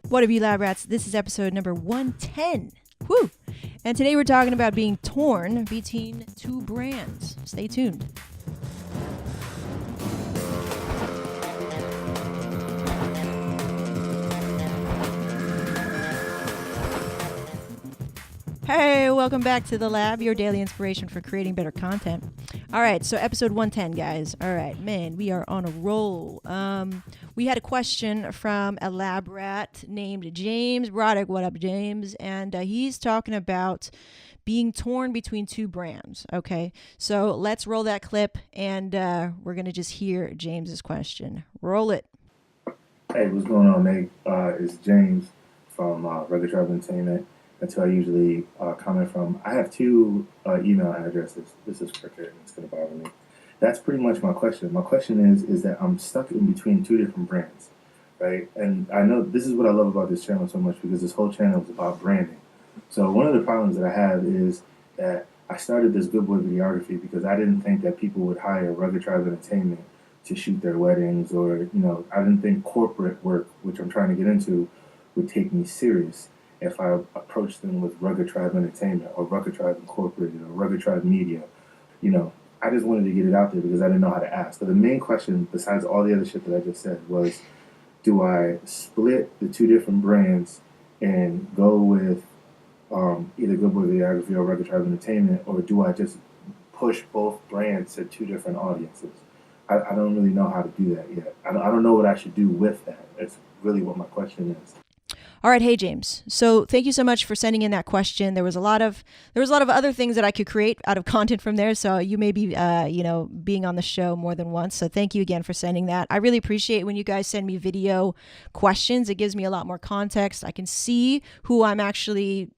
What up, you lab rats? This is episode number 110. Woo! And today we're talking about being torn between two brands. Stay tuned. Hey, welcome back to the lab, your daily inspiration for creating better content. All right, so episode 110, guys. All right, man, we are on a roll. We had a question from a lab rat named James Broderick. What up, James? And he's talking about being torn between two brands. Okay, so let's roll that clip, and we're going to just hear James's question. Roll it. Hey, what's going on, Meg? It's James from Rugged Tribe Entertainment. That's who I usually comment from. I have two email addresses. This is cricket, and it's going to bother me. That's pretty much my question. My question is that I'm stuck in between two different brands, right? And I know this is what I love about this channel so much, because this whole channel is about branding. So one of the problems that I have is that I started this Good Boy videography because I didn't think that people would hire Rugged Tribe Entertainment to shoot their weddings, or, you know, I didn't think corporate work, which I'm trying to get into, would take me serious if I approached them with Rugged Tribe Entertainment or Rugged Tribe Incorporated or Rugged Tribe Media. You know, I just wanted to get it out there because I didn't know how to ask. So the main question, besides all the other shit that I just said, was, do I split the two different brands and go with either Good Boy Videography or Rugged Tribe Entertainment, or do I just push both brands to two different audiences? I don't really know how to do that yet. I don't know what I should do with that. That's really what my question is. All right, hey James. So thank you so much for sending in that question. There was a lot of other things that I could create out of content from there. So you may be being on the show more than once. So thank you again for sending that. I really appreciate when you guys send me video questions. It gives me a lot more context. I can see who I'm actually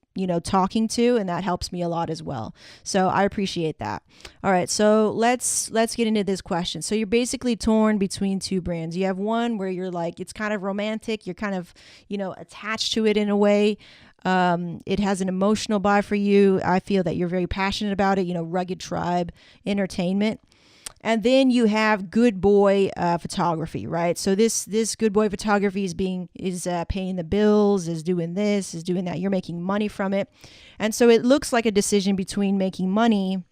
talking to, and that helps me a lot as well. So I appreciate that. All right, so let's get into this question. So you're basically torn between two brands. You have one where you're like, it's kind of romantic, you're kind of attached to it in a way. It has an emotional buy for you. I feel that you're very passionate about it, Rugged Tribe Entertainment. And then you have Good Boy photography, right? So this Good Boy photography is paying the bills, is doing this, is doing that. You're making money from it. And so it looks like a decision between making money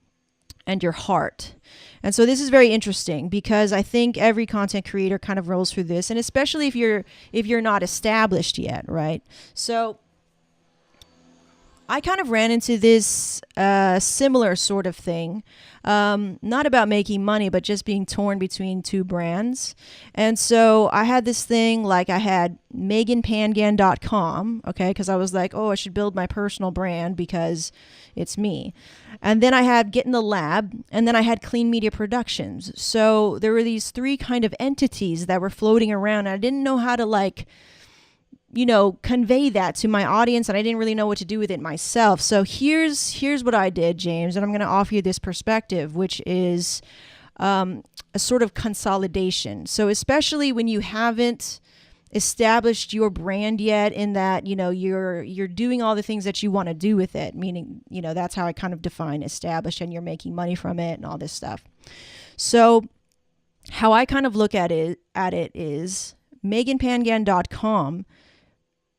and your heart. And so this is very interesting, because I think every content creator kind of rolls through this, and especially if you're not established yet, right? So I kind of ran into this similar sort of thing, not about making money, but just being torn between two brands. And so I had this thing, like I had meganpangan.com, okay, because I was like, oh, I should build my personal brand because it's me. And then I had Get in the Lab, and then I had Clean Media Productions. So there were these three kind of entities that were floating around, and I didn't know how to convey that to my audience, and I didn't really know what to do with it myself. So here's what I did, James, and I'm going to offer you this perspective, which is a sort of consolidation. So especially when you haven't established your brand yet, in that you're doing all the things that you want to do with it, meaning that's how I kind of define established, and you're making money from it and all this stuff. So how I kind of look at it is meganpangan.com.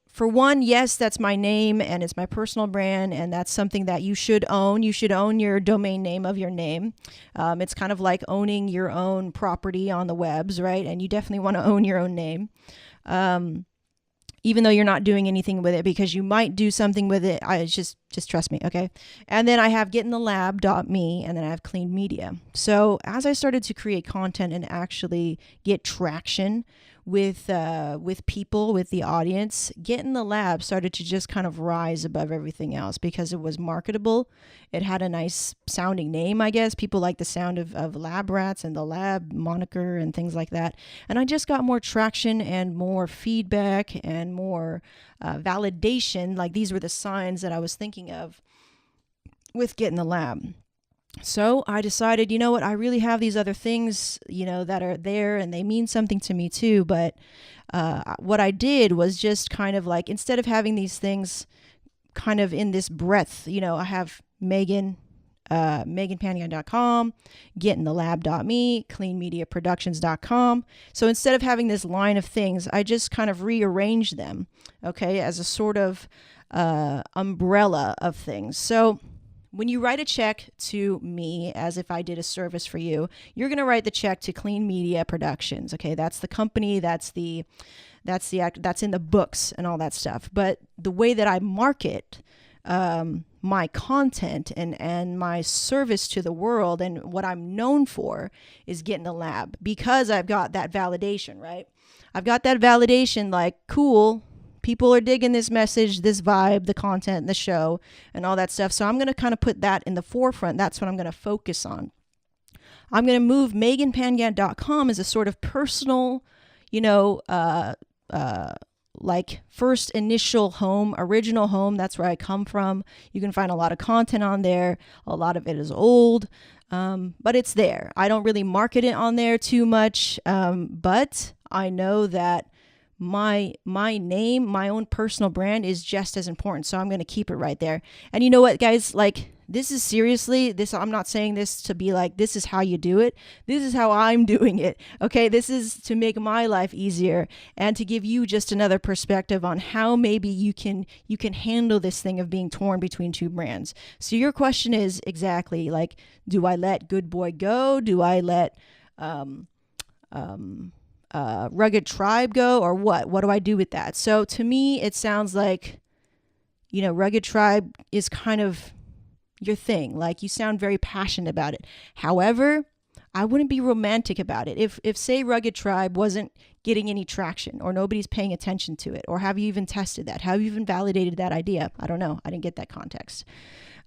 For one, yes, that's my name and it's my personal brand, and that's something that you should own. You should own your domain name of your name. It's kind of like owning your own property on the webs, right? And you definitely want to own your own name, even though you're not doing anything with it, because you might do something with it. Just trust me, okay? And then I have getinTheLab.me, and then I have Clean Media. So as I started to create content and actually get traction with people, with the audience, Get in the Lab started to just kind of rise above everything else, because it was marketable. It had a nice sounding name, I guess. People like the sound of lab rats and the lab moniker and things like that. And I just got more traction and more feedback and more validation. Like, these were the signs that I was thinking of with Get in the Lab. So I decided, you know what, I really have these other things, that are there, and they mean something to me too. But what I did was just kind of like, instead of having these things kind of in this breadth, I have Megan meganpangan.com, gettinthelab.me, cleanmediaproductions.com. So instead of having this line of things, I just kind of rearrange them, okay, as a sort of umbrella of things. So when you write a check to me, as if I did a service for you, you're going to write the check to Clean Media Productions. Okay, that's the company, that's in the books and all that stuff. But the way that I market my content and my service to the world and what I'm known for is Get in the Lab, because I've got that validation, right? I've got that validation, like, cool, people are digging this message, this vibe, the content, the show, and all that stuff. So I'm going to kind of put that in the forefront. That's what I'm going to focus on. I'm going to move meganpangan.com as a sort of personal, like first initial home, original home. That's where I come from. You can find a lot of content on there. A lot of it is old, but it's there. I don't really market it on there too much, but I know that my name, my own personal brand is just as important. So I'm going to keep it right there. And you know what, guys, like, this is seriously this. I'm not saying this to be like, this is how you do it. This is how I'm doing it. Okay. This is to make my life easier and to give you just another perspective on how maybe you can handle this thing of being torn between two brands. So your question is exactly like, do I let Good Boy go? Do I let, Rugged Tribe go, or what do I do with that? So to me, it sounds like, Rugged Tribe is kind of your thing. Like, you sound very passionate about it. However, I wouldn't be romantic about it. If say Rugged Tribe wasn't getting any traction, or nobody's paying attention to it, or have you even tested that? Have you even validated that idea? I don't know. I didn't get that context.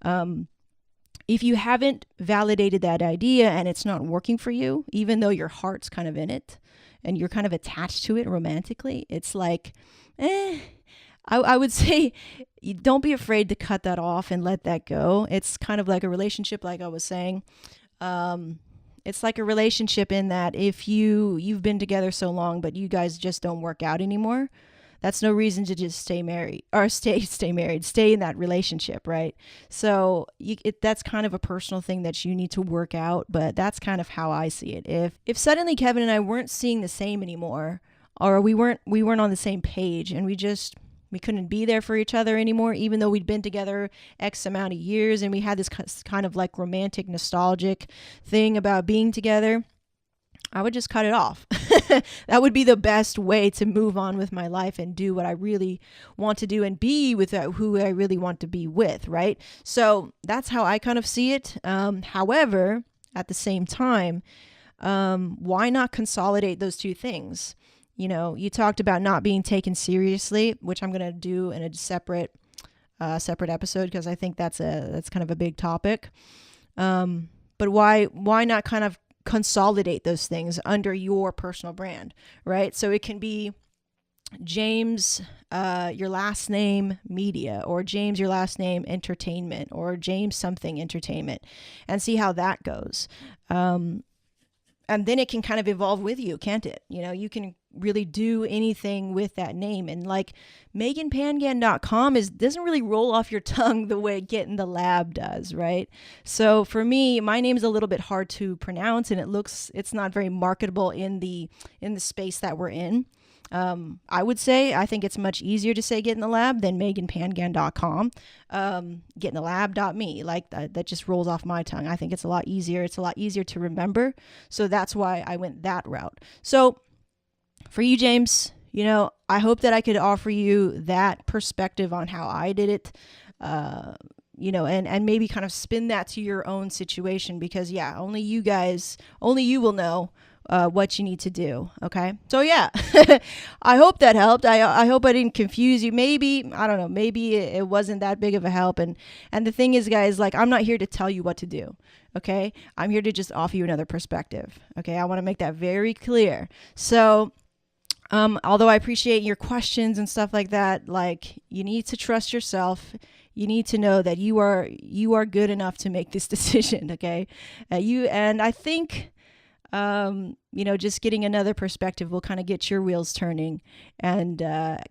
If you haven't validated that idea and it's not working for you, even though your heart's kind of in it and you're kind of attached to it romantically, it's like, I would say don't be afraid to cut that off and let that go. It's kind of like a relationship, like I was saying. It's like a relationship in that if you've been together so long, but you guys just don't work out anymore, that's no reason to just stay married or stay married, stay in that relationship, right? So that's kind of a personal thing that you need to work out, but that's kind of how I see it. If suddenly Kevin and I weren't seeing the same anymore, or we weren't on the same page, and we couldn't be there for each other anymore, even though we'd been together X amount of years, and we had this kind of like romantic, nostalgic thing about being together, I would just cut it off. That would be the best way to move on with my life and do what I really want to do and be with who I really want to be with, right? So that's how I kind of see it. However, at the same time, why not consolidate those two things? You talked about not being taken seriously, which I'm going to do in a separate episode, because I think that's kind of a big topic. But why not kind of consolidate those things under your personal brand, right? So it can be James, your last name media, or James, your last name entertainment, or James something entertainment, and see how that goes. And then it can kind of evolve with you, can't it? You can really do anything with that name. And like meganpangan.com doesn't really roll off your tongue the way Get in the Lab does, right? So for me, my name's a little bit hard to pronounce, and it's not very marketable in the space that we're in. I would say, I think it's much easier to say Get in the Lab than meganpangan.com. Gettinthelab.me, like that just rolls off my tongue. I think it's a lot easier. It's a lot easier to remember. So that's why I went that route. So for you, James, I hope that I could offer you that perspective on how I did it, and maybe kind of spin that to your own situation, because only you will know what you need to do. Okay. So I hope that helped. I hope I didn't confuse you. Maybe, I don't know, maybe it wasn't that big of a help. And the thing is, guys, like, I'm not here to tell you what to do. Okay. I'm here to just offer you another perspective. Okay. I want to make that very clear. So, although I appreciate your questions and stuff like that, like, you need to trust yourself. You need to know that you are good enough to make this decision. Okay. And I think, just getting another perspective will kind of get your wheels turning and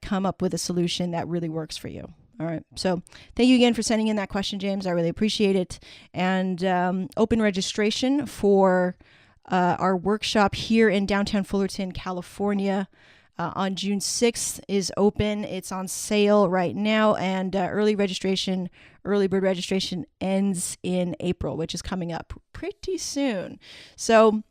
come up with a solution that really works for you. All right. So thank you again for sending in that question, James. I really appreciate it. And open registration for our workshop here in downtown Fullerton, California, on June 6th is open. It's on sale right now, and early bird registration ends in April, which is coming up pretty soon. So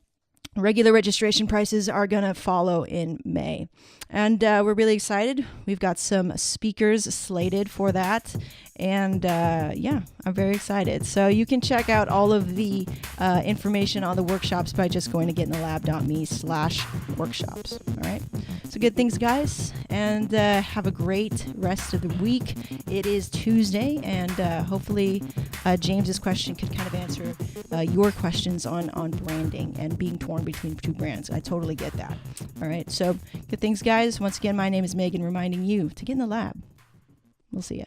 regular registration prices are going to follow in May. And we're really excited. We've got some speakers slated for that. And yeah, I'm very excited. So you can check out all of the information on the workshops by just going to getinthelab.me/workshops. All right. So good things, guys. And have a great rest of the week. It is Tuesday, and hopefully James's question could kind of answer your questions on branding and being torn between two brands. I totally get that. All right. So good things, guys. Once again, my name is Megan, reminding you to get in the lab. We'll see ya.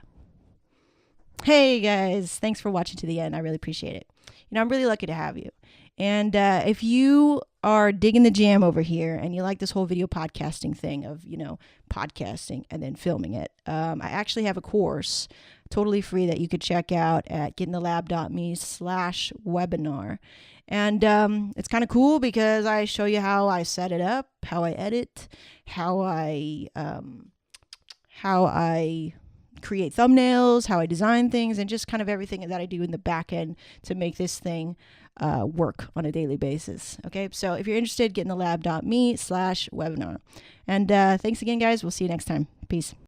Hey, guys. Thanks for watching to the end. I really appreciate it. I'm really lucky to have you. And if you are digging the jam over here and you like this whole video podcasting thing of, podcasting and then filming it, I actually have a course totally free that you could check out at getinthelab.me/webinar. And it's kind of cool because I show you how I set it up, how I edit, how I create thumbnails, how I design things, and just kind of everything that I do in the back end to make this thing work on a daily basis. Okay, so if you're interested, getinthelab.me/webinar. And thanks again, guys. We'll see you next time. Peace.